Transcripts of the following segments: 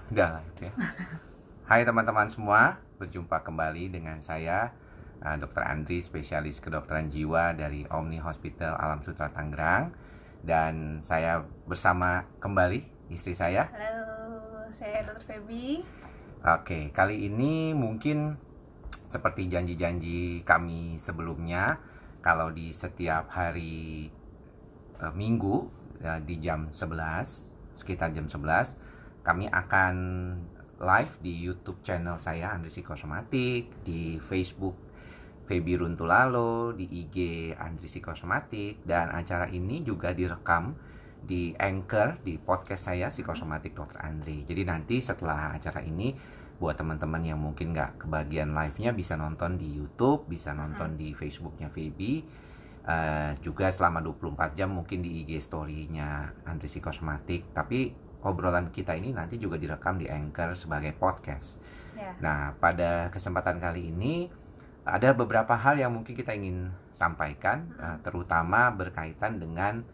Enggak lah itu ya. Hai teman-teman semua, berjumpa kembali dengan saya Dr. Andri, spesialis kedokteran jiwa dari Omni Hospital Alam Sutera Tangerang. Dan saya bersama kembali istri saya. Halo, saya Dr. Feby. Oke, kali ini mungkin seperti janji-janji kami sebelumnya, kalau di setiap hari Minggu di jam 11, sekitar jam 11, kami akan live di YouTube channel saya Andri Psikosomatik, di Facebook Feby Runtulalo, di IG Andri Psikosomatik, dan acara ini juga direkam di Anchor, di podcast saya Psikosomatik Dr. Andri. Jadi nanti setelah acara ini, buat teman-teman yang mungkin nggak kebagian live-nya bisa nonton di YouTube, bisa nonton di Facebook-nya Feby, juga selama 24 jam mungkin di IG story-nya Andri Psikosomatik. Tapi obrolan kita ini nanti juga direkam di Anchor sebagai podcast. Nah, pada kesempatan kali ini ada beberapa hal yang mungkin kita ingin sampaikan, terutama berkaitan dengan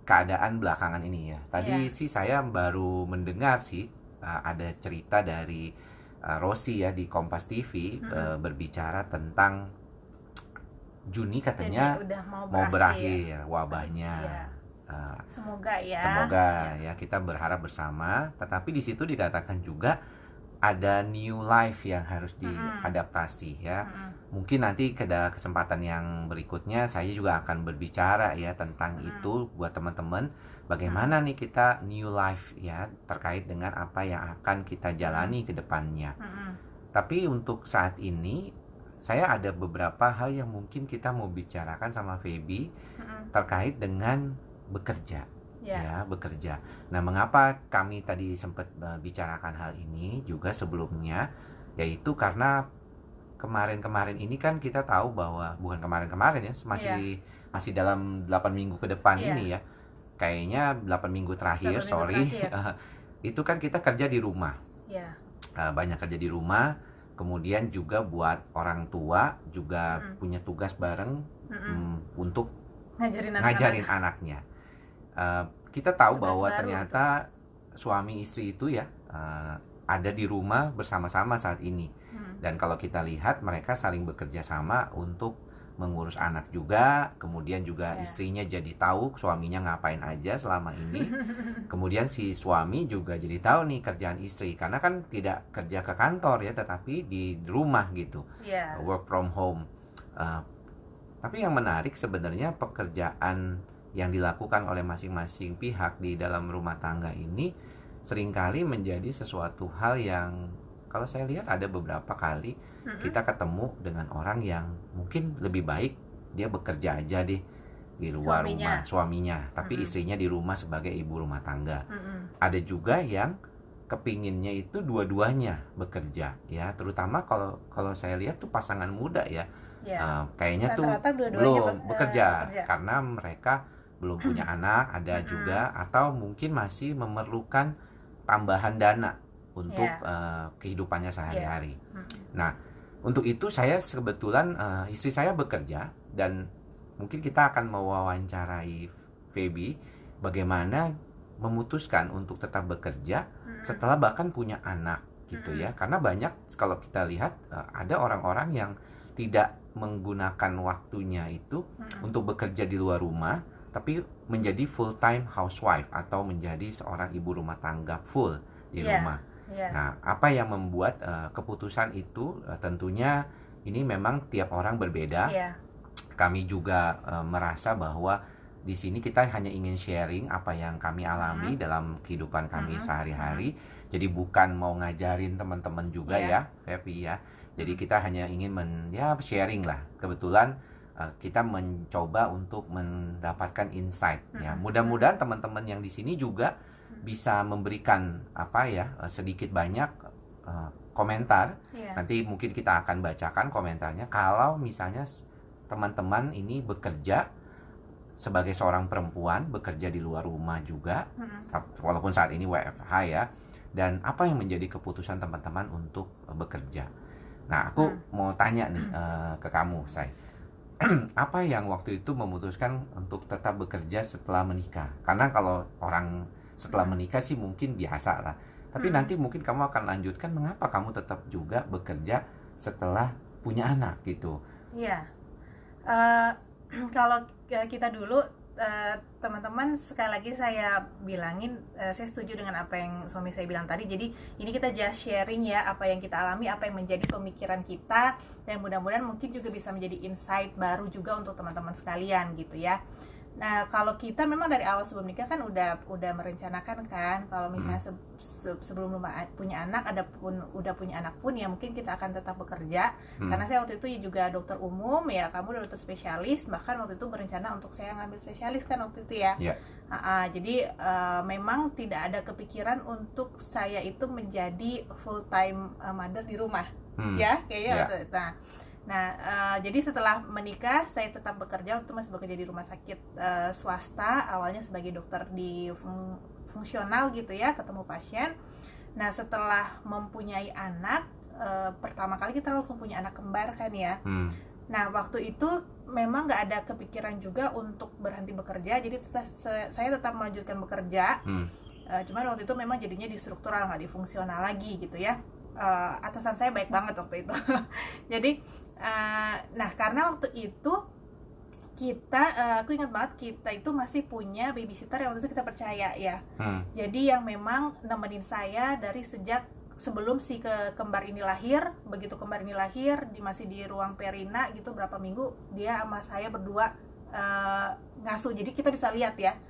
keadaan belakangan ini ya. Tadi sih saya baru mendengar sih ada cerita dari Rosi ya di Kompas TV, berbicara tentang Juni katanya udah mau berakhir wabahnya. Semoga ya. Semoga ya, kita berharap bersama. Tetapi di situ dikatakan juga ada new life yang harus diadaptasi ya. Mungkin nanti pada kesempatan yang berikutnya saya juga akan berbicara ya tentang itu buat teman-teman. Bagaimana nih kita new life ya terkait dengan apa yang akan kita jalani ke depannya. Tapi untuk saat ini saya ada beberapa hal yang mungkin kita mau bicarakan sama Feby terkait dengan bekerja. Ya, bekerja. Nah, mengapa kami tadi sempat bicarakan hal ini juga sebelumnya, yaitu karena kemarin-kemarin ini kan kita tahu bahwa bukan kemarin-kemarin ya, masih dalam 8 minggu ke depan ini ya. Kayaknya 8 minggu terakhir, itu kan kita kerja di rumah. Banyak kerja di rumah, kemudian juga buat orang tua juga punya tugas bareng untuk ngajarin anaknya. Kita tahu bahwa ternyata suami istri itu ya ada di rumah bersama-sama saat ini. Dan kalau kita lihat mereka saling bekerja sama untuk mengurus anak juga. Kemudian juga istrinya jadi tahu suaminya ngapain aja selama ini. Kemudian si suami juga jadi tahu nih kerjaan istri, karena kan tidak kerja ke kantor ya, tetapi di rumah gitu, work from home. Tapi yang menarik sebenarnya pekerjaan yang dilakukan oleh masing-masing pihak di dalam rumah tangga ini seringkali menjadi sesuatu hal yang kalau saya lihat ada beberapa kali kita ketemu dengan orang yang mungkin lebih baik dia bekerja aja deh di luar rumah, suaminya, tapi istrinya di rumah sebagai ibu rumah tangga. Ada juga yang kepinginnya itu dua-duanya bekerja ya, terutama kalau saya lihat tuh pasangan muda ya, kayaknya tuh belum bekerja karena mereka belum punya anak, ada juga, atau mungkin masih memerlukan tambahan dana untuk kehidupannya sehari-hari. Nah, untuk itu saya kebetulan istri saya bekerja, dan mungkin kita akan mewawancarai Feby bagaimana memutuskan untuk tetap bekerja setelah bahkan punya anak gitu ya. Karena banyak kalau kita lihat ada orang-orang yang tidak menggunakan waktunya itu untuk bekerja di luar rumah, tapi menjadi full time housewife atau menjadi seorang ibu rumah tangga full di rumah. Nah, apa yang membuat keputusan itu tentunya ini memang tiap orang berbeda. Kami juga merasa bahwa di sini kita hanya ingin sharing apa yang kami alami dalam kehidupan kami sehari-hari. Jadi bukan mau ngajarin teman-teman juga ya, Feby ya. Jadi kita hanya ingin sharing lah. Kebetulan kita mencoba untuk mendapatkan insight ya. Mudah-mudahan teman-teman yang di sini juga bisa memberikan sedikit banyak komentar. Nanti mungkin kita akan bacakan komentarnya. Kalau misalnya teman-teman ini bekerja sebagai seorang perempuan, bekerja di luar rumah juga, walaupun saat ini WFH ya, dan apa yang menjadi keputusan teman-teman untuk bekerja. Nah, aku mau tanya nih ke kamu, Say. Apa yang waktu itu memutuskan untuk tetap bekerja setelah menikah? Karena kalau orang setelah menikah sih mungkin biasa lah, Tapi nanti mungkin kamu akan lanjutkan mengapa kamu tetap juga bekerja setelah punya anak gitu. Iya. Kalau kita dulu, teman-teman, sekali lagi saya bilangin, saya setuju dengan apa yang suami saya bilang tadi. Jadi ini kita just sharing ya, apa yang kita alami, apa yang menjadi pemikiran kita, dan mudah-mudahan mungkin juga bisa menjadi insight baru juga untuk teman-teman sekalian gitu ya. Nah, kalau kita memang dari awal sebelum nikah kan udah merencanakan kan, kalau misalnya sebelum punya anak, udah punya anak pun ya mungkin kita akan tetap bekerja. Karena saya waktu itu juga dokter umum ya, kamu udah dokter spesialis, bahkan waktu itu berencana untuk saya ngambil spesialis kan waktu itu ya. Jadi memang tidak ada kepikiran untuk saya itu menjadi full time mother di rumah, ya kayaknya. Jadi setelah menikah saya tetap bekerja, waktu masih bekerja di rumah sakit swasta, awalnya sebagai dokter di fungsional gitu ya, ketemu pasien. Nah, setelah mempunyai anak, pertama kali kita langsung punya anak kembar kan ya. Nah, waktu itu memang nggak ada kepikiran juga untuk berhenti bekerja, jadi saya tetap melanjutkan bekerja. Cuman waktu itu memang jadinya di struktural, nggak di fungsional lagi gitu ya. Atasan saya baik banget waktu itu. Jadi nah, karena waktu itu aku ingat banget, kita itu masih punya babysitter yang waktu itu kita percaya ya. Jadi yang memang nemenin saya dari sejak sebelum si kembar ini lahir. Begitu kembar ini lahir, masih di ruang perina gitu, berapa minggu dia sama saya berdua ngasuh. Jadi kita bisa lihat ya,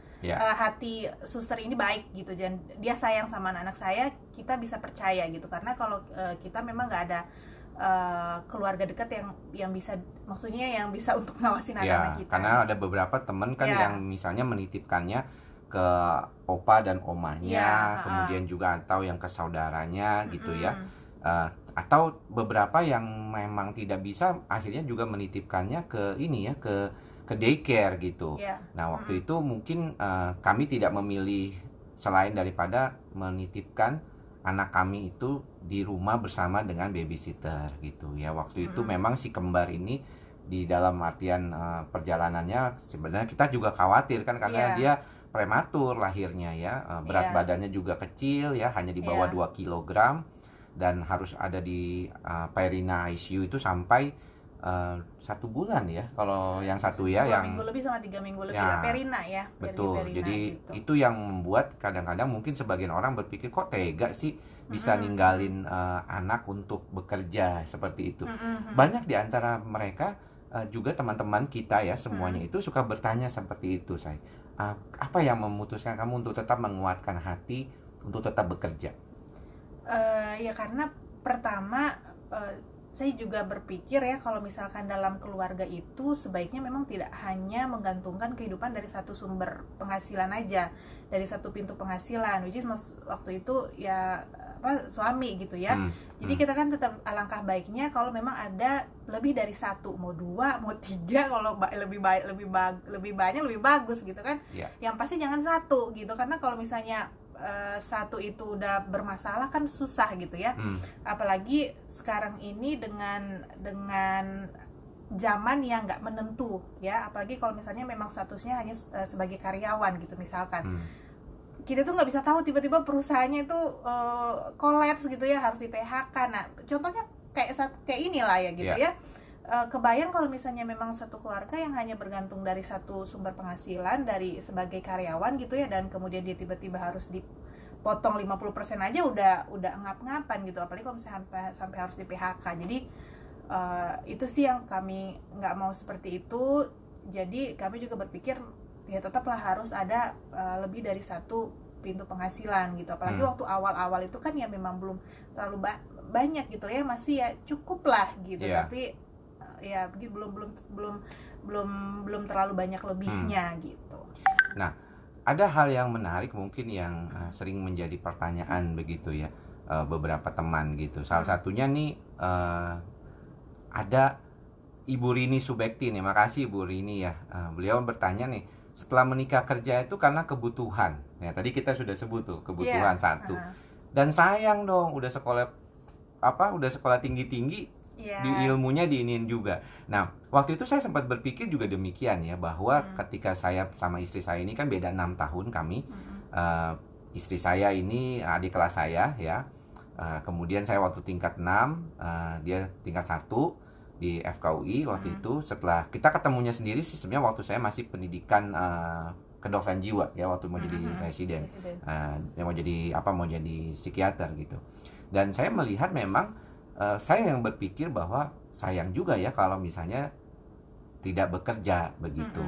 hati suster ini baik gitu, dan dia sayang sama anak-anak saya. Kita bisa percaya gitu, karena kalau kita memang nggak ada keluarga dekat yang bisa, maksudnya yang bisa untuk ngawasin anak-anak kita. Karena ada beberapa teman kan yang misalnya menitipkannya ke opa dan omanya, kemudian juga atau yang ke saudaranya gitu ya. Atau beberapa yang memang tidak bisa, akhirnya juga menitipkannya ke ini ya, ke daycare gitu. Nah, waktu itu mungkin kami tidak memilih selain daripada menitipkan anak kami itu di rumah bersama dengan babysitter gitu ya. Waktu itu memang si kembar ini di dalam artian perjalanannya sebenarnya kita juga khawatir kan, karena dia prematur lahirnya ya, berat badannya juga kecil ya, hanya di bawah 2 kg, dan harus ada di perina ICU itu sampai 1 bulan ya, kalau yang satu ya, 2 yang minggu lebih sama 3 minggu lebih ya, perina ya. Betul. Perina, jadi gitu. Itu yang membuat kadang-kadang mungkin sebagian orang berpikir, kok tega sih bisa ninggalin anak untuk bekerja seperti itu. Banyak di antara mereka juga teman-teman kita ya, semuanya itu suka bertanya seperti itu, saya. Apa yang memutuskan kamu untuk tetap menguatkan hati untuk tetap bekerja? Ya karena pertama saya juga berpikir ya, kalau misalkan dalam keluarga itu sebaiknya memang tidak hanya menggantungkan kehidupan dari satu sumber penghasilan aja, dari satu pintu penghasilan, which is waktu itu ya suami gitu ya. Jadi kita kan tetap, alangkah baiknya kalau memang ada lebih dari satu, mau 2, mau 3, kalau lebih banyak lebih bagus gitu kan. Yang pasti jangan 1 gitu, karena kalau misalnya 1 itu udah bermasalah kan susah gitu ya. Apalagi sekarang ini dengan zaman yang nggak menentu ya, apalagi kalau misalnya memang statusnya hanya sebagai karyawan gitu misalkan. Kita tuh nggak bisa tahu tiba-tiba perusahaannya itu kolaps gitu ya, harus di PHK. Nah, contohnya kayak inilah ya gitu ya. Kebayang kalau misalnya memang satu keluarga yang hanya bergantung dari satu sumber penghasilan dari sebagai karyawan gitu ya, dan kemudian dia tiba-tiba harus dipotong 50% aja udah ngap-ngapan gitu, apalagi kalau misalnya sampai harus di PHK. Jadi itu sih yang kami nggak mau seperti itu. Jadi kami juga berpikir ya tetaplah harus ada lebih dari satu pintu penghasilan gitu, apalagi waktu awal-awal itu kan ya memang belum terlalu banyak gitu ya, masih ya cukup lah gitu. Tapi ya belum terlalu banyak lebihnya gitu. Nah, ada hal yang menarik mungkin yang sering menjadi pertanyaan begitu ya, beberapa teman gitu. Salah satunya nih ada Ibu Rini Subekti nih, makasih Ibu Rini ya. Beliau bertanya nih, setelah menikah kerja itu karena kebutuhan. Ya, tadi kita sudah sebut tuh kebutuhan satu. Dan sayang dong, udah sekolah tinggi-tinggi, di ilmunya diinin juga. Nah, waktu itu saya sempat berpikir juga demikian ya, bahwa ketika saya sama istri saya ini kan beda 6 tahun kami, istri saya ini adik kelas saya ya. Kemudian saya waktu tingkat 6, dia tingkat 1 di FKUI waktu itu. Setelah kita ketemunya sendiri sih sebenarnya waktu saya masih pendidikan kedokteran jiwa ya, waktu mau jadi residen. Mau jadi psikiater gitu. Dan saya melihat memang saya yang berpikir bahwa sayang juga ya kalau misalnya tidak bekerja begitu.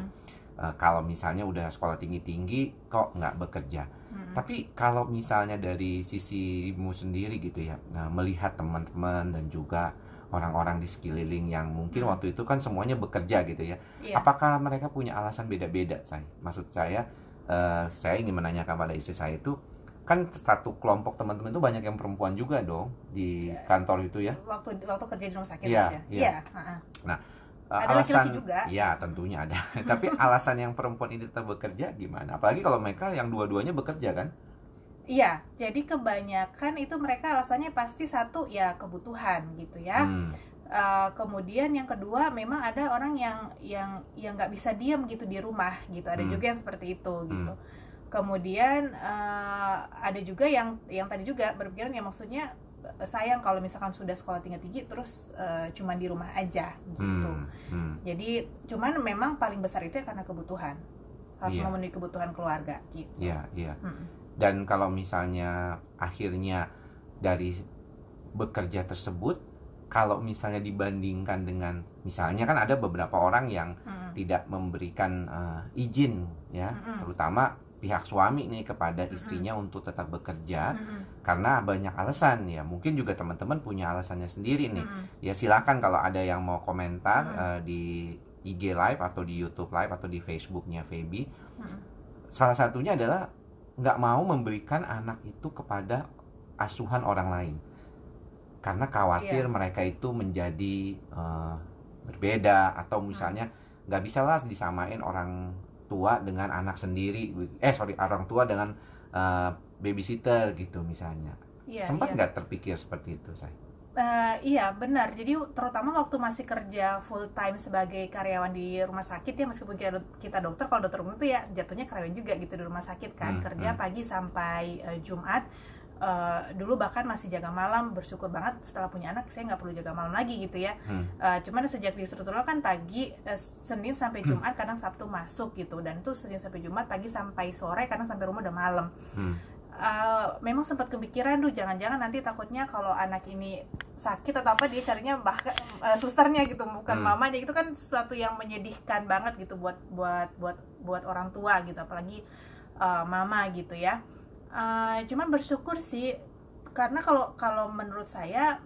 Kalau misalnya udah sekolah tinggi-tinggi kok nggak bekerja. Tapi kalau misalnya dari sisimu sendiri gitu ya, melihat teman-teman dan juga orang-orang di sekeliling yang mungkin waktu itu kan semuanya bekerja gitu ya. Apakah mereka punya alasan beda-beda, saya? Maksud saya ingin menanyakan pada istri saya itu, kan satu kelompok teman-teman itu banyak yang perempuan juga dong di kantor itu ya. Waktu kerja di rumah sakit ya. Iya. Nah, ada alasan laki-laki juga. Ya, tentunya ada. Tapi alasan yang perempuan ini tetap bekerja gimana? Apalagi kalau mereka yang dua-duanya bekerja kan? Iya, jadi kebanyakan itu mereka alasannya pasti satu ya kebutuhan gitu ya. Kemudian yang kedua memang ada orang yang nggak bisa diam gitu di rumah gitu. Ada juga yang seperti itu gitu. Kemudian ada juga yang tadi juga berpikiran ya, maksudnya sayang kalau misalkan sudah sekolah tinggi terus cuman di rumah aja gitu. Jadi cuman memang paling besar itu ya karena kebutuhan, harus memenuhi kebutuhan keluarga gitu. Iya. Dan kalau misalnya akhirnya dari bekerja tersebut, kalau misalnya dibandingkan dengan misalnya kan ada beberapa orang yang tidak memberikan izin ya, terutama pihak suami nih kepada istrinya untuk tetap bekerja karena banyak alasan ya. Mungkin juga teman-teman punya alasannya sendiri nih. Ya silakan kalau ada yang mau komentar di IG Live atau di YouTube Live atau di Facebooknya Feby. Salah satunya adalah nggak mau memberikan anak itu kepada asuhan orang lain karena khawatir mereka itu menjadi berbeda, atau misalnya nggak bisa lah disamain orang tua dengan anak sendiri, orang tua dengan babysitter gitu misalnya. Sempat nggak terpikir seperti itu, saya? Iya benar, jadi terutama waktu masih kerja full time sebagai karyawan di rumah sakit ya, meskipun kita dokter, kalau dokter umum itu ya jatuhnya karyawan juga gitu di rumah sakit kan, kerja pagi sampai Jumat. Dulu bahkan masih jaga malam, bersyukur banget setelah punya anak saya nggak perlu jaga malam lagi gitu ya. Cuman sejak di struktural kan pagi Senin sampai Jumat, kadang Sabtu masuk gitu, dan itu Senin sampai Jumat pagi sampai sore, kadang sampai rumah udah malam. Memang sempat kepikiran jangan-jangan nanti takutnya kalau anak ini sakit atau apa dia carinya bahkan susternya gitu, bukan mamanya. Itu kan sesuatu yang menyedihkan banget gitu buat orang tua gitu, apalagi mama gitu ya. Cuman bersyukur sih, karena kalau menurut saya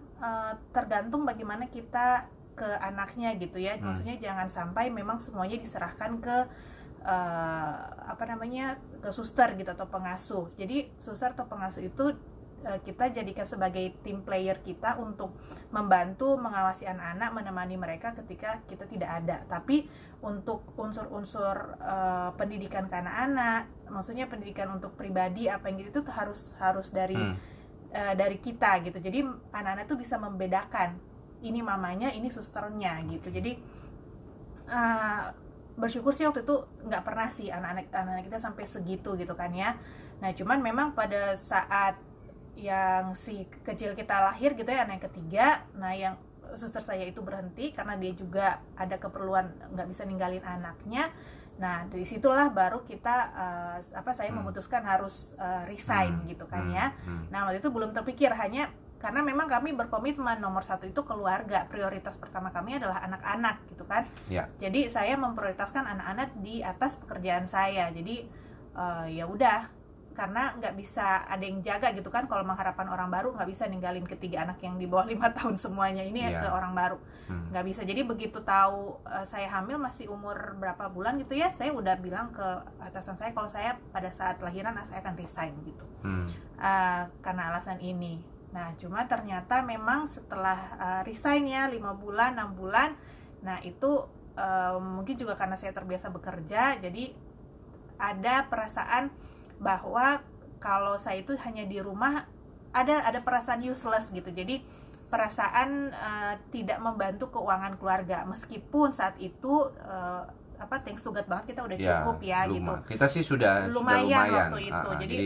tergantung bagaimana kita ke anaknya gitu ya. Maksudnya jangan sampai memang semuanya diserahkan ke ke suster gitu atau pengasuh. Jadi suster atau pengasuh itu kita jadikan sebagai tim player kita untuk membantu mengawasi anak-anak, menemani mereka ketika kita tidak ada. Tapi untuk unsur-unsur pendidikan ke anak-anak, maksudnya pendidikan untuk pribadi apa yang gitu, itu harus dari kita gitu. Jadi anak-anak tuh bisa membedakan ini mamanya, ini susternya gitu. Jadi bersyukur sih waktu itu nggak pernah sih anak-anak kita sampai segitu gitu kan ya. Nah cuman memang pada saat yang si kecil kita lahir gitu ya, anak yang ketiga, nah yang suster saya itu berhenti karena dia juga ada keperluan, nggak bisa ninggalin anaknya. Nah dari situlah baru kita saya memutuskan harus resign gitu kan ya. Nah waktu itu belum terpikir, hanya karena memang kami berkomitmen nomor satu itu keluarga, prioritas pertama kami adalah anak-anak gitu kan. Jadi saya memprioritaskan anak-anak di atas pekerjaan saya. Jadi ya udah, karena nggak bisa ada yang jaga gitu kan, kalau mengharapkan orang baru nggak bisa ninggalin ketiga anak yang di bawah 5 tahun semuanya ini ke orang baru, nggak bisa. Jadi begitu tahu saya hamil masih umur berapa bulan gitu ya, saya udah bilang ke atasan saya kalau saya pada saat lahiran saya akan resign gitu, karena alasan ini. Nah cuma ternyata memang setelah resign ya 5 bulan 6 bulan, nah itu mungkin juga karena saya terbiasa bekerja, jadi ada perasaan bahwa kalau saya itu hanya di rumah, ada perasaan useless gitu. Jadi perasaan tidak membantu keuangan keluarga, meskipun saat itu thanks to God banget kita udah cukup ya gitu. Kita sih sudah lumayan waktu itu. Jadi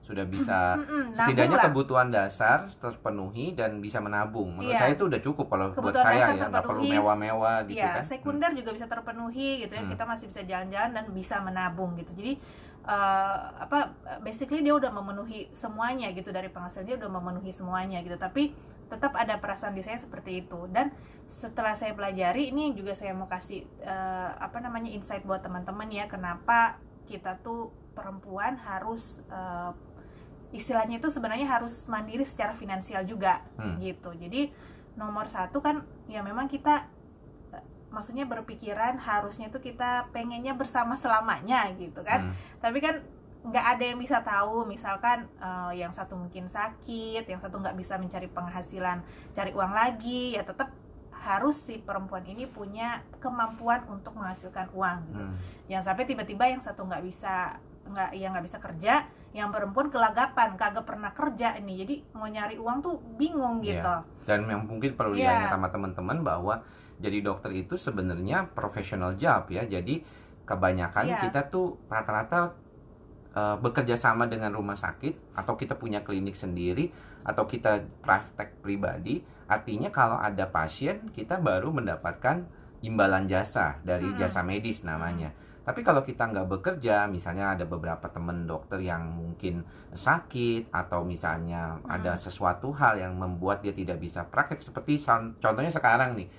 sudah bisa nabung setidaknya lah. kebutuhan dasar terpenuhi dan bisa menabung. Menurut Iya. saya itu udah cukup kalau buat Kebutuhan saya dasar ya, nggak perlu terpenuhi, mewah-mewah gitu ya kan. sekunder juga bisa terpenuhi gitu ya. Kita masih bisa jalan-jalan dan bisa menabung gitu. Jadi basically dia udah memenuhi semuanya gitu, dari penghasilan dia udah memenuhi semuanya gitu. Tapi tetap ada perasaan di saya seperti itu. Dan setelah saya pelajari, ini juga saya mau kasih insight buat teman-teman ya, kenapa kita tuh perempuan harus istilahnya itu sebenarnya harus mandiri secara finansial juga gitu. Jadi nomor satu kan ya memang kita maksudnya berpikiran harusnya tuh kita pengennya bersama selamanya gitu kan. Tapi kan nggak ada yang bisa tahu, misalkan yang satu mungkin sakit, yang satu nggak bisa mencari penghasilan, cari uang lagi, ya tetap harus si perempuan ini punya kemampuan untuk menghasilkan uang gitu. Jangan sampai tiba-tiba yang satu nggak bisa kerja, yang perempuan kelagapan, kagak pernah kerja ini, jadi mau nyari uang tuh bingung gitu. Dan yang mungkin perlu diingat sama teman-teman bahwa jadi dokter itu sebenarnya professional job ya. Jadi kebanyakan kita tuh rata-rata bekerja sama dengan rumah sakit, atau kita punya klinik sendiri, atau kita praktek pribadi. Artinya kalau ada pasien, kita baru mendapatkan imbalan jasa dari jasa medis namanya. Tapi kalau kita nggak bekerja, misalnya ada beberapa teman dokter yang mungkin sakit, atau misalnya ada sesuatu hal yang membuat dia tidak bisa praktek, seperti contohnya sekarang nih,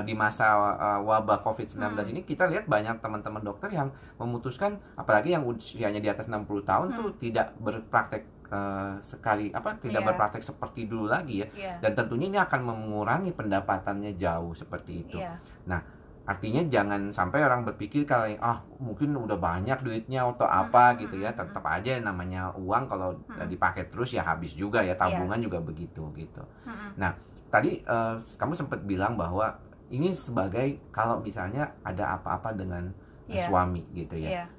di masa wabah COVID-19 ini, kita lihat banyak teman-teman dokter yang memutuskan, apalagi yang usianya di atas 60 tahun tuh tidak berpraktek tidak berpraktek seperti dulu lagi ya. Dan tentunya ini akan mengurangi pendapatannya jauh seperti itu. Nah, artinya jangan sampai orang berpikir kalau mungkin udah banyak duitnya atau apa gitu ya. Tetap aja namanya uang kalau dipakai terus ya habis juga ya, tabungan juga begitu gitu. Nah, tadi kamu sempat bilang bahwa ini sebagai kalau misalnya ada apa-apa dengan suami gitu ya.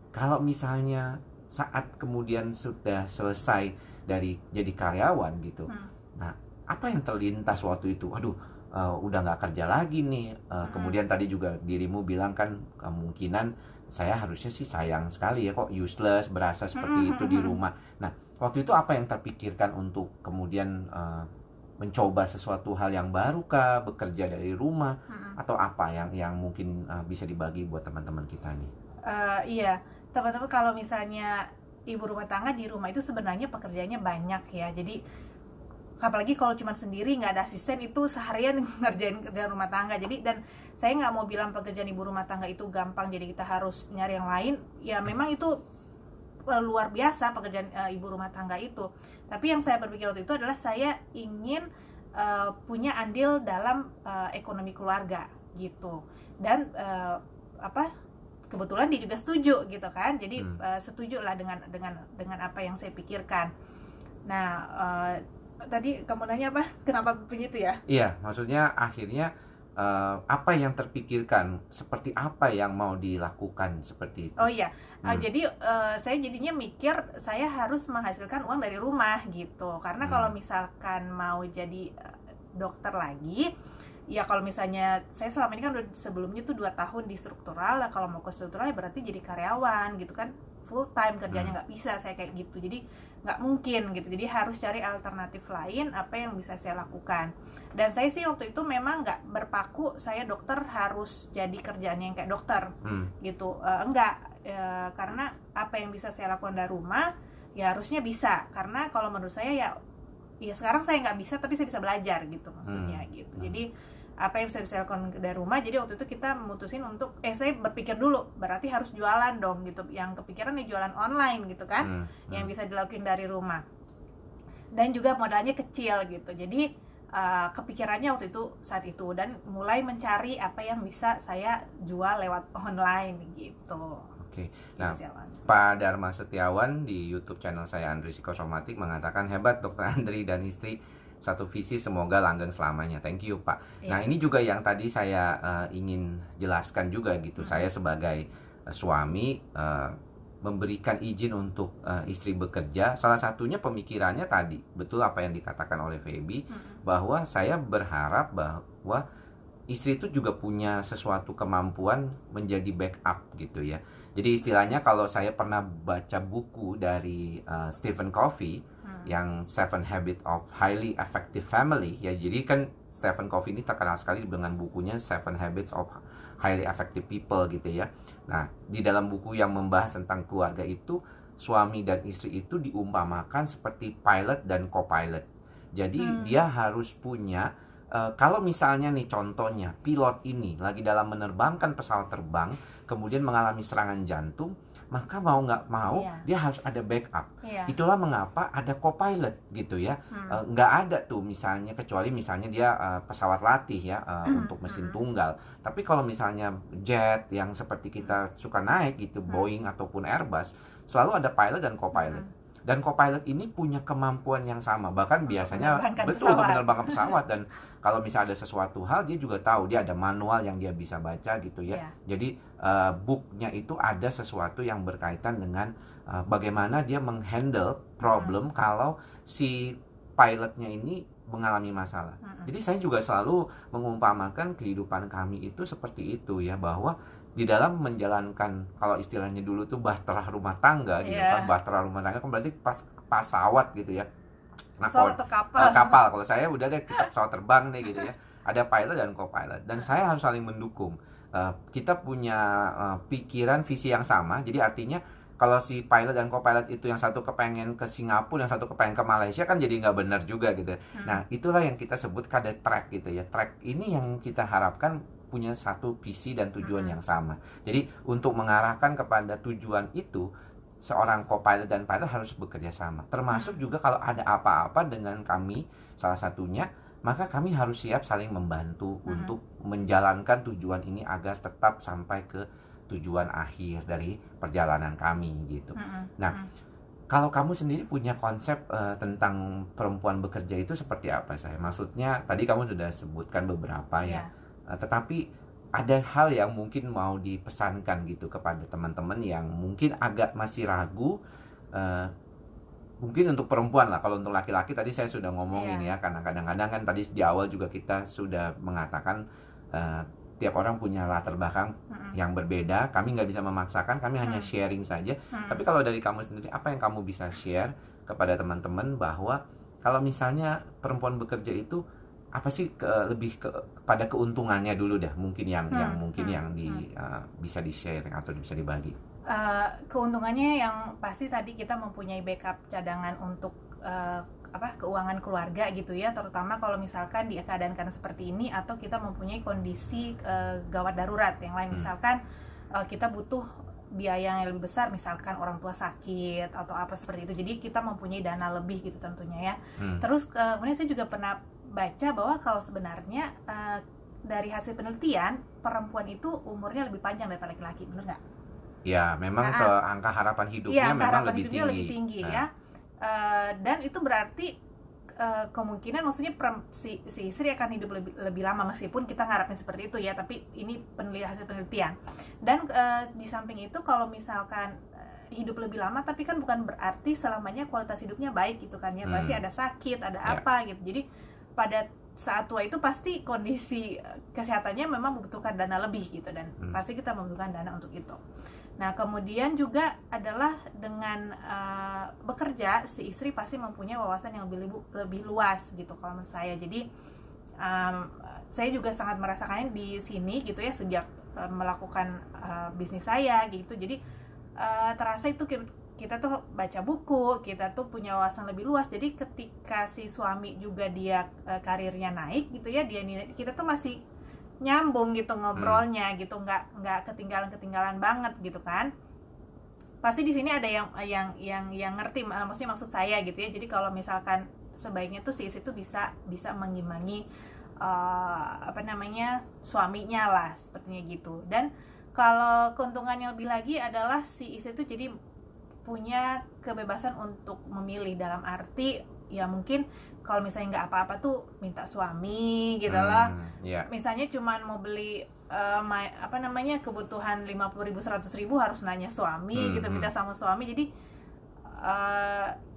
Kalau misalnya saat kemudian sudah selesai dari jadi karyawan gitu, nah apa yang terlintas waktu itu? Aduh, udah nggak kerja lagi nih. Kemudian tadi juga dirimu bilang kan, kemungkinan saya harusnya sih sayang sekali ya, kok useless, berasa seperti itu di rumah. Nah, waktu itu apa yang terpikirkan untuk kemudian mencoba sesuatu hal yang baru kah, bekerja dari rumah, atau apa yang mungkin bisa dibagi buat teman-teman kita nih? Iya, teman-teman, kalau misalnya ibu rumah tangga di rumah itu sebenarnya pekerjaannya banyak ya. Jadi apalagi kalau cuma sendiri, nggak ada asisten, itu seharian ngerjain kerjaan rumah tangga. Jadi, dan saya nggak mau bilang pekerjaan ibu rumah tangga itu gampang, jadi kita harus nyari yang lain. Ya memang itu luar biasa pekerjaan ibu rumah tangga itu. Tapi yang saya berpikir waktu itu adalah saya ingin punya andil dalam ekonomi keluarga gitu. Dan kebetulan dia juga setuju gitu kan. Jadi setuju lah dengan apa yang saya pikirkan. Nah, tadi kamu nanya apa? Kenapa begitu ya? Iya, maksudnya akhirnya apa yang terpikirkan, seperti apa yang mau dilakukan seperti itu. Oh iya, jadi saya jadinya mikir saya harus menghasilkan uang dari rumah gitu. Karena kalau misalkan mau jadi dokter lagi, ya kalau misalnya saya selama ini kan udah sebelumnya tuh 2 tahun di struktural, nah kalau mau ke struktural ya berarti jadi karyawan gitu kan, full time kerjanya, nggak bisa saya kayak gitu. Jadi nggak mungkin gitu, jadi harus cari alternatif lain apa yang bisa saya lakukan. Dan saya sih waktu itu memang nggak berpaku saya dokter harus jadi kerjaannya yang kayak dokter gitu, karena apa yang bisa saya lakukan dari rumah ya harusnya bisa, karena kalau menurut saya ya sekarang saya nggak bisa tapi saya bisa belajar gitu maksudnya gitu. Jadi apa yang bisa lakukan dari rumah. Jadi waktu itu kita memutusin untuk saya berpikir dulu, berarti harus jualan dong gitu. Yang kepikiran nih jualan online gitu kan, yang bisa dilakuin dari rumah, dan juga modalnya kecil gitu. Jadi kepikirannya waktu itu saat itu, dan mulai mencari apa yang bisa saya jual lewat online gitu. Oke. Nah, Pak Dharma Setiawan di YouTube channel saya, Andri Psikosomatik, mengatakan, hebat Dokter Andri dan istri, satu visi, semoga langgeng selamanya. Thank you, Pak. Nah, ini juga yang tadi saya ingin jelaskan juga gitu. Saya sebagai suami memberikan izin untuk istri bekerja. Salah satunya pemikirannya tadi, betul apa yang dikatakan oleh Feby, bahwa saya berharap bahwa istri itu juga punya sesuatu kemampuan menjadi backup gitu ya. Jadi istilahnya kalau saya pernah baca buku dari Stephen Covey yang Seven Habits of Highly Effective Family ya. Jadi kan Stephen Covey ini terkenal sekali dengan bukunya Seven Habits of Highly Effective People gitu ya. Nah, di dalam buku yang membahas tentang keluarga itu, suami dan istri itu diumpamakan seperti pilot dan co-pilot. Jadi dia harus punya kalau misalnya nih contohnya pilot ini lagi dalam menerbangkan pesawat terbang kemudian mengalami serangan jantung, maka mau nggak mau dia harus ada backup. Itulah mengapa ada co-pilot gitu ya. Nggak ada tuh misalnya kecuali misalnya dia pesawat latih ya untuk mesin tunggal. Tapi kalau misalnya jet yang seperti kita suka naik gitu, Boeing ataupun Airbus, selalu ada pilot dan co-pilot. Dan co-pilot ini punya kemampuan yang sama, bahkan biasanya betul untuk menerbangkan pesawat. Dan kalau misalnya ada sesuatu hal, dia juga tahu, dia ada manual yang dia bisa baca gitu ya. Jadi booknya itu ada sesuatu yang berkaitan dengan bagaimana dia menghandle problem kalau si pilotnya ini mengalami masalah. Jadi saya juga selalu mengumpamakan kehidupan kami itu seperti itu ya, bahwa di dalam menjalankan, kalau istilahnya dulu tuh bahtera rumah tangga gitu kan, bahtera rumah tangga kan berarti pesawat gitu ya. Nah, kapal. Kalau saya udah deh kita pesawat terbang nih gitu ya. Ada pilot dan co-pilot dan saya harus saling mendukung. Kita punya pikiran, visi yang sama. Jadi artinya kalau si pilot dan co-pilot itu yang satu kepengen ke Singapura, yang satu kepengen ke Malaysia kan jadi nggak benar juga gitu. Nah, itulah yang kita sebut kada track gitu ya. Track ini yang kita harapkan punya satu visi dan tujuan yang sama. Jadi untuk mengarahkan kepada tujuan itu, seorang co-pilot dan pilot harus bekerja sama. Termasuk juga kalau ada apa-apa dengan kami, salah satunya, maka kami harus siap saling membantu untuk menjalankan tujuan ini agar tetap sampai ke tujuan akhir dari perjalanan kami gitu. Nah, kalau kamu sendiri punya konsep tentang perempuan bekerja itu seperti apa saya? Maksudnya tadi kamu sudah sebutkan beberapa ya. Tetapi ada hal yang mungkin mau dipesankan gitu kepada teman-teman yang mungkin agak masih ragu. Mungkin untuk perempuan lah, kalau untuk laki-laki tadi saya sudah ngomongin ya, karena kadang-kadang kan tadi di awal juga kita sudah mengatakan tiap orang punya latar belakang yang berbeda. Kami nggak bisa memaksakan, kami hanya sharing saja. Tapi kalau dari kamu sendiri, apa yang kamu bisa share kepada teman-teman bahwa kalau misalnya perempuan bekerja itu apa sih lebih pada keuntungannya dulu dah, mungkin yang bisa di-share atau bisa dibagi. Keuntungannya yang pasti tadi kita mempunyai backup cadangan untuk keuangan keluarga gitu ya, terutama kalau misalkan di keadaan karena seperti ini atau kita mempunyai kondisi gawat darurat yang lain, misalkan kita butuh biaya yang lebih besar, misalkan orang tua sakit atau apa seperti itu, jadi kita mempunyai dana lebih gitu tentunya ya. Terus kemudian saya juga pernah baca bahwa kalau sebenarnya dari hasil penelitian perempuan itu umurnya lebih panjang daripada laki-laki, benar nggak? Ya, memang angka harapan hidupnya memang lebih tinggi ya. Dan itu berarti kemungkinan maksudnya si istri akan hidup lebih lama, meskipun kita ngarapin seperti itu ya, tapi ini hasil penelitian. Dan di samping itu kalau misalkan hidup lebih lama, tapi kan bukan berarti selamanya kualitas hidupnya baik gitu kan ya, pasti ada sakit, ada apa gitu. Jadi pada saat tua itu pasti kondisi kesehatannya memang membutuhkan dana lebih gitu, dan pasti kita membutuhkan dana untuk itu. Nah, kemudian juga adalah dengan bekerja, si istri pasti mempunyai wawasan yang lebih luas gitu kalau menurut saya. Jadi saya juga sangat merasakannya di sini gitu ya, sejak melakukan bisnis saya gitu. Jadi terasa itu kita tuh baca buku, kita tuh punya wawasan lebih luas. Jadi ketika si suami juga dia karirnya naik gitu ya, kita tuh masih nyambung gitu ngobrolnya gitu, nggak ketinggalan banget gitu kan. Pasti di sini ada yang ngerti, maksud saya gitu ya. Jadi kalau misalkan sebaiknya tuh si istri tuh bisa mengimbangi suaminya lah, sepertinya gitu. Dan kalau keuntungannya lebih lagi adalah si istri tuh jadi punya kebebasan untuk memilih, dalam arti ya mungkin kalau misalnya nggak apa-apa tuh minta suami gitu lah. Misalnya cuman mau beli kebutuhan 50.000 100.000 harus nanya suami gitu, minta sama suami. Jadi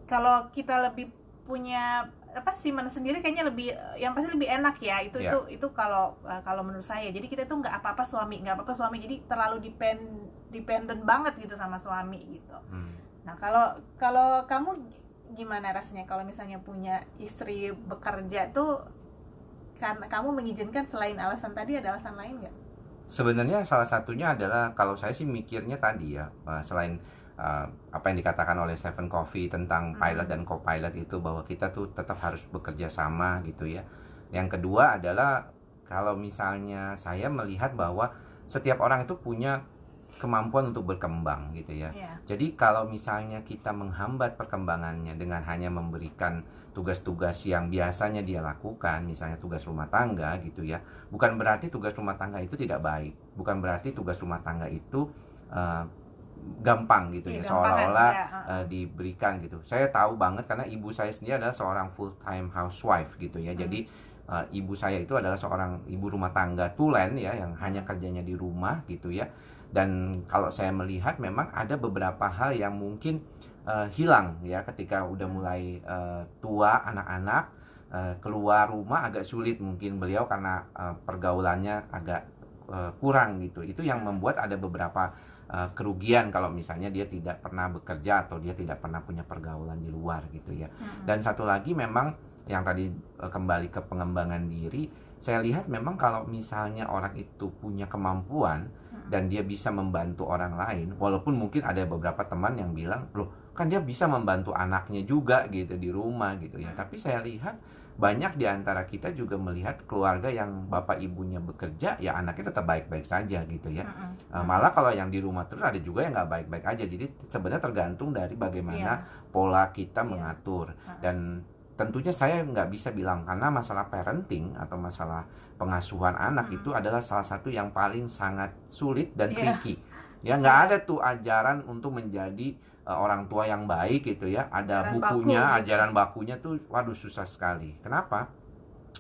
kalau kita lebih punya Simmen sendiri kayaknya lebih, yang pasti lebih enak ya, Ya. itu kalau menurut saya. Jadi kita tuh nggak apa-apa suami, jadi terlalu dependent banget gitu sama suami gitu. Nah, kalau kamu gimana rasanya kalau misalnya punya istri bekerja tuh, karena kamu mengizinkan, selain alasan tadi ada alasan lain nggak? Sebenarnya salah satunya adalah, kalau saya sih mikirnya tadi ya, selain apa yang dikatakan oleh Stephen Covey tentang pilot dan co-pilot itu, bahwa kita tuh tetap harus bekerja sama gitu ya. Yang kedua adalah, kalau misalnya saya melihat bahwa setiap orang itu punya kemampuan untuk berkembang gitu ya. Yeah. Jadi kalau misalnya kita menghambat perkembangannya dengan hanya memberikan tugas-tugas yang biasanya dia lakukan, misalnya tugas rumah tangga gitu ya, bukan berarti tugas rumah tangga itu tidak baik, bukan berarti tugas rumah tangga itu gampang gitu ya, seolah-olah diberikan gitu. Saya tahu banget karena ibu saya sendiri adalah seorang full time housewife gitu ya. Jadi ibu saya itu adalah seorang ibu rumah tangga tulen ya, yang hanya kerjanya di rumah gitu ya. Dan kalau saya melihat memang ada beberapa hal yang mungkin hilang ya ketika udah mulai tua, anak-anak keluar rumah agak sulit mungkin beliau, karena pergaulannya agak kurang gitu. Itu yang membuat ada beberapa kerugian kalau misalnya dia tidak pernah bekerja atau dia tidak pernah punya pergaulan di luar gitu ya. Dan satu lagi memang yang tadi kembali ke pengembangan diri, saya lihat memang kalau misalnya orang itu punya kemampuan dan dia bisa membantu orang lain, walaupun mungkin ada beberapa teman yang bilang, loh kan dia bisa membantu anaknya juga gitu di rumah gitu ya. Tapi saya lihat banyak di antara kita juga melihat keluarga yang bapak ibunya bekerja, ya anaknya tetap baik-baik saja gitu ya. Malah kalau yang di rumah terus ada juga yang nggak baik-baik aja. Jadi sebenarnya tergantung dari bagaimana pola kita mengatur. Dan tentunya saya nggak bisa bilang, karena masalah parenting atau masalah pengasuhan anak itu adalah salah satu yang paling sangat sulit dan tricky. Ya, nggak ada tuh ajaran untuk menjadi orang tua yang baik gitu ya. Ada Ajaran bukunya, baku gitu. ajaran bakunya tuh, waduh susah sekali. Kenapa?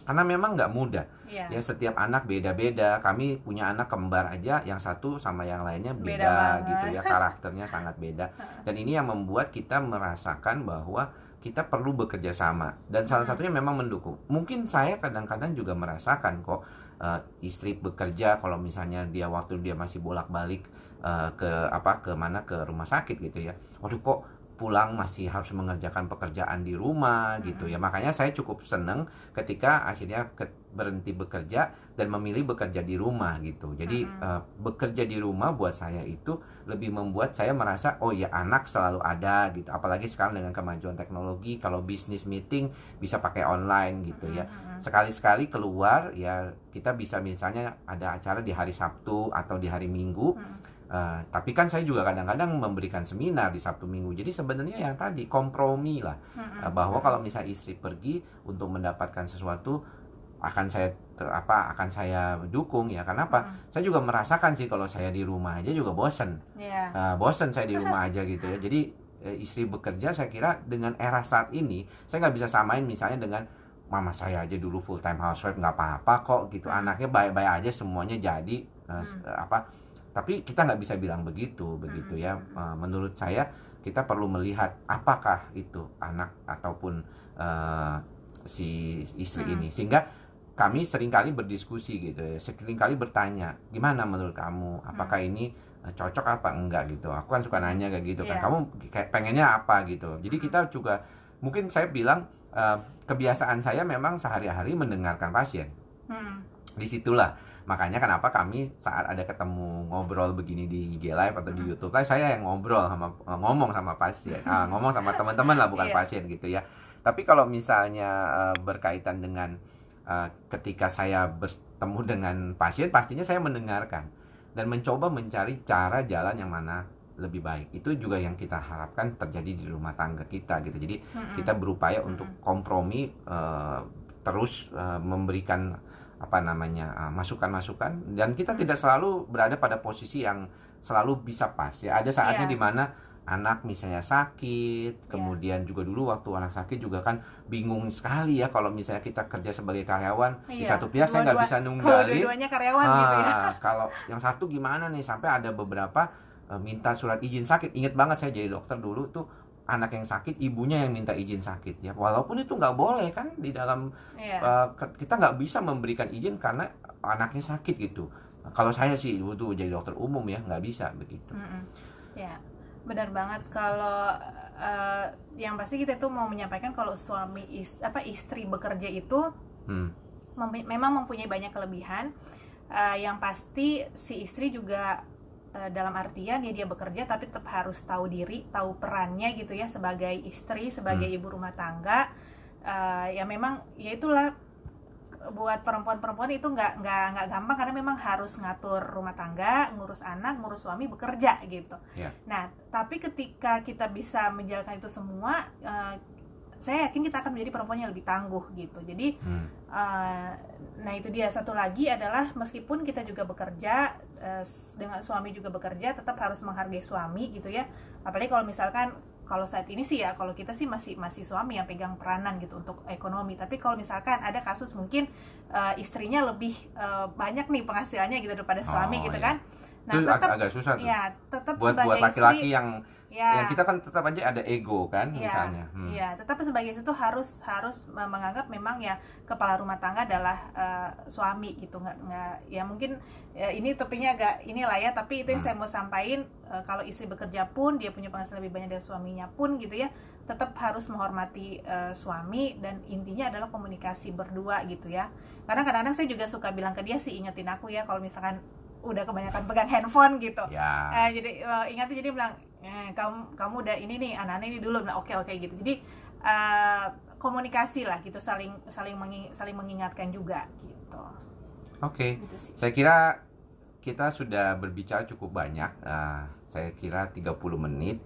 Karena memang nggak mudah. Ya, setiap anak beda-beda. Kami punya anak kembar aja, yang satu sama yang lainnya beda gitu ya, karakternya sangat beda. Dan ini yang membuat kita merasakan bahwa kita perlu bekerja sama, dan salah satunya memang mendukung. Mungkin saya kadang-kadang juga merasakan kok, istri bekerja kalau misalnya dia waktu dia masih bolak-balik ke rumah sakit gitu ya. Waduh, kok pulang masih harus mengerjakan pekerjaan di rumah gitu ya. Makanya saya cukup seneng ketika akhirnya berhenti bekerja dan memilih bekerja di rumah gitu. Jadi bekerja di rumah buat saya itu lebih membuat saya merasa, oh ya, anak selalu ada gitu. Apalagi sekarang dengan kemajuan teknologi, kalau bisnis meeting bisa pakai online gitu ya. Sekali-sekali keluar ya, kita bisa misalnya ada acara di hari Sabtu atau di hari Minggu. Tapi kan saya juga kadang-kadang memberikan seminar di Sabtu Minggu. Jadi sebenarnya yang tadi kompromi lah, bahwa kalau misalnya istri pergi untuk mendapatkan sesuatu, akan saya dukung ya. Karena apa? Saya juga merasakan sih, kalau saya di rumah aja juga bosen. Bosen saya di rumah aja gitu ya. Jadi istri bekerja, saya kira dengan era saat ini saya nggak bisa samain misalnya dengan mama saya aja dulu full time housewife, nggak apa-apa kok gitu, anaknya baik-baik aja semuanya jadi tapi kita nggak bisa bilang begitu ya. Menurut saya kita perlu melihat apakah itu anak ataupun si istri ini, sehingga kami seringkali berdiskusi gitu ya, seringkali bertanya, gimana menurut kamu, apakah ini cocok apa enggak gitu. Aku kan suka nanya kayak gitu kan, kamu kayak pengennya apa gitu. Jadi kita juga, mungkin saya bilang, kebiasaan saya memang sehari-hari mendengarkan pasien. Disitulah makanya kenapa kami saat ada ketemu ngobrol begini di IG Live atau di YouTube Live, saya yang ngomong sama pasien, ngomong sama teman-teman lah, bukan pasien gitu ya. Tapi kalau misalnya berkaitan dengan ketika saya bertemu dengan pasien, pastinya saya mendengarkan dan mencoba mencari cara jalan yang mana lebih baik. Itu juga yang kita harapkan terjadi di rumah tangga kita gitu. Jadi kita berupaya untuk kompromi, terus memberikan masukan-masukan, dan kita tidak selalu berada pada posisi yang selalu bisa pas ya. Ada saatnya di mana anak misalnya sakit, kemudian juga dulu waktu anak sakit juga kan bingung sekali ya, kalau misalnya kita kerja sebagai karyawan, di satu pihak saya nggak bisa nunggalin, kalau dua-duanya karyawan gitu ya. Kalau yang satu gimana nih, sampai ada beberapa minta surat izin sakit. Ingat banget saya jadi dokter dulu tuh, anak yang sakit, ibunya yang minta izin sakit ya. Walaupun itu nggak boleh kan di dalam kita nggak bisa memberikan izin karena anaknya sakit gitu. Kalau saya sih butuh jadi dokter umum ya, nggak bisa begitu. Ya, benar banget. Kalau yang pasti kita tuh mau menyampaikan kalau istri bekerja itu memang mempunyai banyak kelebihan. Yang pasti si istri juga dalam artian ya dia bekerja tapi tetap harus tahu diri, tahu perannya gitu ya sebagai istri, sebagai ibu rumah tangga. Ya memang ya itulah, buat perempuan-perempuan itu nggak gampang karena memang harus ngatur rumah tangga, ngurus anak, ngurus suami, bekerja gitu. Nah, tapi ketika kita bisa menjalankan itu semua, saya yakin kita akan menjadi perempuan yang lebih tangguh gitu. Jadi nah itu dia, satu lagi adalah meskipun kita juga bekerja, dengan suami juga bekerja, tetap harus menghargai suami gitu ya. Apalagi kalau misalkan kalau saat ini sih ya, kalau kita sih masih suami yang pegang peranan gitu untuk ekonomi. Tapi kalau misalkan ada kasus mungkin istrinya lebih banyak nih penghasilannya gitu daripada suami gitu kan. Nah, itu tetap agak susah tuh. Ya, tetap buat laki-laki yang kita kan tetap aja ada ego kan misalnya. Iya, tetap sebagai itu harus menganggap memang ya kepala rumah tangga adalah suami gitu. Nggak ya mungkin ini topiknya agak inilah ya, tapi itu yang saya mau sampaikan. Kalau istri bekerja pun dia punya penghasilan lebih banyak dari suaminya pun gitu ya, tetap harus menghormati suami, dan intinya adalah komunikasi berdua gitu ya. Karena kadang-kadang saya juga suka bilang ke dia sih, ingetin aku ya kalau misalkan udah kebanyakan pegang handphone gitu. Jadi ingatin, jadi bilang kamu udah ini nih, anak-anak ini dulu. Nah, oke gitu. Jadi komunikasi lah gitu, saling mengingatkan juga gitu. Oke. Gitu sih. Saya kira kita sudah berbicara cukup banyak. Saya kira 30 menit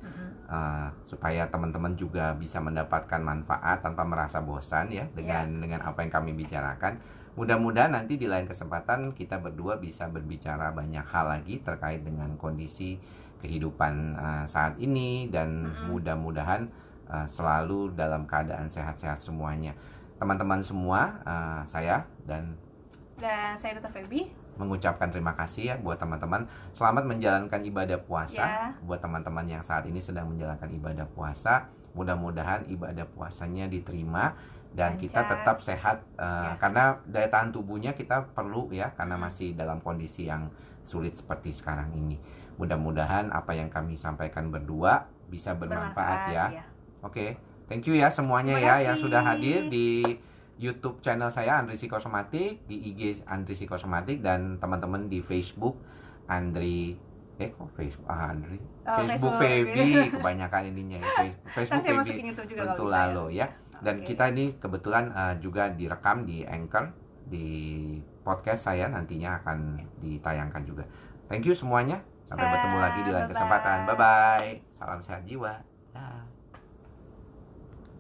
supaya teman-teman juga bisa mendapatkan manfaat tanpa merasa bosan ya dengan apa yang kami bicarakan. Mudah-mudahan nanti di lain kesempatan kita berdua bisa berbicara banyak hal lagi terkait dengan kondisi kehidupan saat ini, dan mudah-mudahan selalu dalam keadaan sehat-sehat semuanya. Teman-teman semua, saya dan saya Dr. Feby mengucapkan terima kasih ya buat teman-teman. Selamat menjalankan ibadah puasa. Buat teman-teman yang saat ini sedang menjalankan ibadah puasa, mudah-mudahan ibadah puasanya diterima dan kita tetap sehat, karena daya tahan tubuhnya kita perlu ya, karena masih dalam kondisi yang sulit seperti sekarang ini. Mudah-mudahan apa yang kami sampaikan berdua bisa bermanfaat ya. Oke, thank you ya semuanya ya yang sudah hadir di YouTube channel saya Andri Psikosomatik, di IG Andri Psikosomatik, dan teman-teman di Facebook Andri Facebook Feby, kebanyakan ininya ya. Facebook Feby Pentulalo ya. Dan kita ini kebetulan juga direkam di Anchor, di podcast saya nantinya akan ditayangkan juga. Thank you semuanya. Sampai bertemu lagi di lain kesempatan. Bye bye. Salam sehat jiwa. Dah.